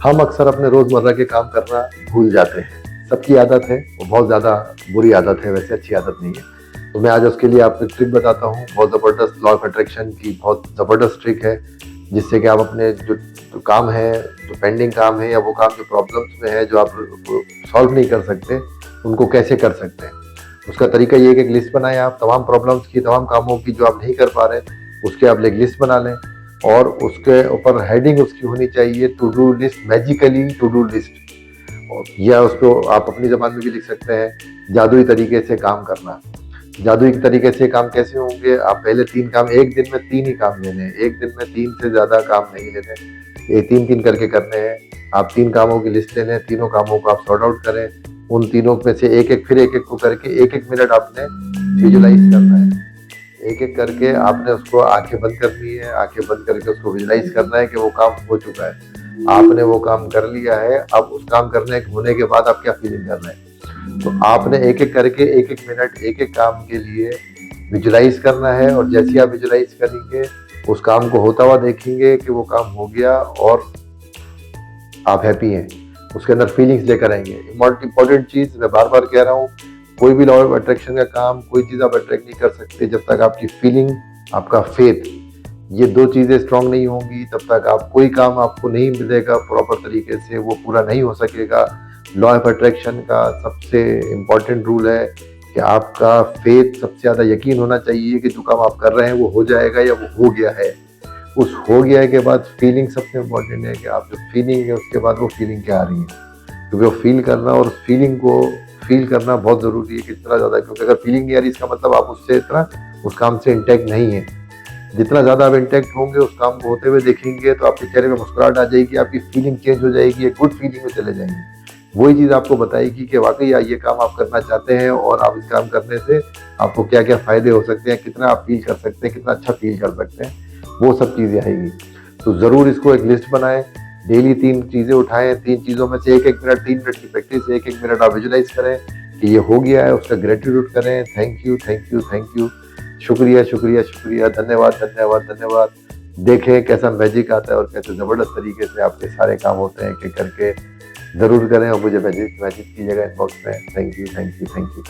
हम अक्सर अपने रोजमर्रा के काम करना भूल जाते हैं। सबकी आदत है, वो बहुत ज़्यादा बुरी आदत है, वैसे अच्छी आदत नहीं है। तो मैं आज उसके लिए आपको एक ट्रिक बताता हूँ, बहुत ज़बरदस्त लॉ ऑफ अट्रैक्शन की बहुत ज़बरदस्त ट्रिक है, जिससे कि आप अपने जो काम है, जो पेंडिंग काम है या वो काम जो प्रॉब्लम्स में है, जो आप सॉल्व नहीं कर सकते, उनको कैसे कर सकते हैं। उसका तरीका ये है कि एक लिस्ट बनाएँ आप तमाम प्रॉब्लम्स की, तमाम कामों की जो आप नहीं कर पा रहे, उसके आप एक लिस्ट बना लें और उसके ऊपर हेडिंग उसकी होनी चाहिए to do list, magically to do list. या उसको आप अपनी ज़बान में भी लिख सकते हैं, जादुई तरीके से काम करना। जादुई तरीके से काम कैसे होंगे? आप पहले 3 काम, एक दिन में 3 ही काम लेने हैं, एक दिन में 3 से ज़्यादा काम नहीं लेने, ये 3-3 करके करने हैं। आप 3 कामों की लिस्ट ले लें, तीनों कामों को आप सॉर्ट आउट करें, उन तीनों में से एक-एक, फिर एक-एक को करके 1-1 मिनट आपने विजुलाइज़ करना है। एक-एक करके आपने उसको आँखें बंद करनी है, आँखें बंद करके उसको विजुलाइज़ करना है कि वो काम हो चुका है। आपने वो काम कर लिया है, अब उस काम करने होने के बाद आप क्या फीलिंग कर रहे हैं? तो आपने एक-एक करके 1-1 मिनट एक-एक काम के लिए विजुलाइज़ करना है और जैसे ही आप विजुलाइज़ करेंगे, उस काम को होता हुआ देखेंगे कि वो काम हो गया और आप हैप्पी हैं। उसके अंदर फीलिंग्स लेकर आएँगे। इम्पोर्टेंट चीज़ मैं बार-बार कह रहा हूँ, कोई भी लॉ ऑफ अट्रैक्शन का काम, कोई चीज़ आप अट्रैक्ट नहीं कर सकते जब तक आपकी फीलिंग, आपका फेथ, ये 2 चीज़ें स्ट्रॉन्ग नहीं होंगी, तब तक आप कोई काम आपको नहीं मिलेगा प्रॉपर तरीके से, वो पूरा नहीं हो सकेगा। लॉ ऑफ अट्रैक्शन का सबसे इम्पोर्टेंट रूल है कि आपका फेथ, सबसे ज़्यादा यकीन होना चाहिए कि जो काम आप कर रहे हैं वो हो जाएगा या वो हो गया है। उस हो गया के बाद फीलिंग सबसे इम्पोर्टेंट है कि आप जो फीलिंग है उसके बाद वो फीलिंग क्या आ रही है, क्योंकि वो फील करना और उस फीलिंग को फील करना बहुत ज़रूरी है, कितना ज़्यादा, क्योंकि अगर फीलिंग नहीं आ रही इसका मतलब आप उससे इतना उस काम से इंटैक्ट नहीं है। जितना ज़्यादा आप इंटैक्ट होंगे, उस काम को होते हुए देखेंगे, तो आपके चेहरे पे मुस्कुराहट आ जाएगी, आपकी फीलिंग चेंज हो जाएगी, एक गुड फीलिंग में चले जाएंगे। वही चीज़ आपको बताएगी कि वाकई ये काम आप करना चाहते हैं और आप इस काम करने से आपको क्या क्या फ़ायदे हो सकते हैं, कितना आप फील कर सकते हैं, कितना अच्छा फील कर सकते हैं, वो सब चीज़ें आएगी। तो ज़रूर इसको एक लिस्ट बनाएं, डेली 3 चीज़ें उठाएं, 3 चीज़ों में से 1-1 मिनट, 3 मिनट की प्रैक्टिस, 1-1 मिनट आप विजुलाइज करें कि ये हो गया है, उसका ग्रेटिट्यूड करें, thank you, thank you, thank you, शुक्रिया, शुक्रिया, शुक्रिया, धन्यवाद, धन्यवाद, धन्यवाद। देखें कैसा मैजिक आता है और कैसे ज़बरदस्त तरीके से आपके सारे काम होते हैं, एक-एक करके ज़रूर करें और मुझे मैसेज कीजिएगा इनबॉक्स में। Thank you, thank you, thank you.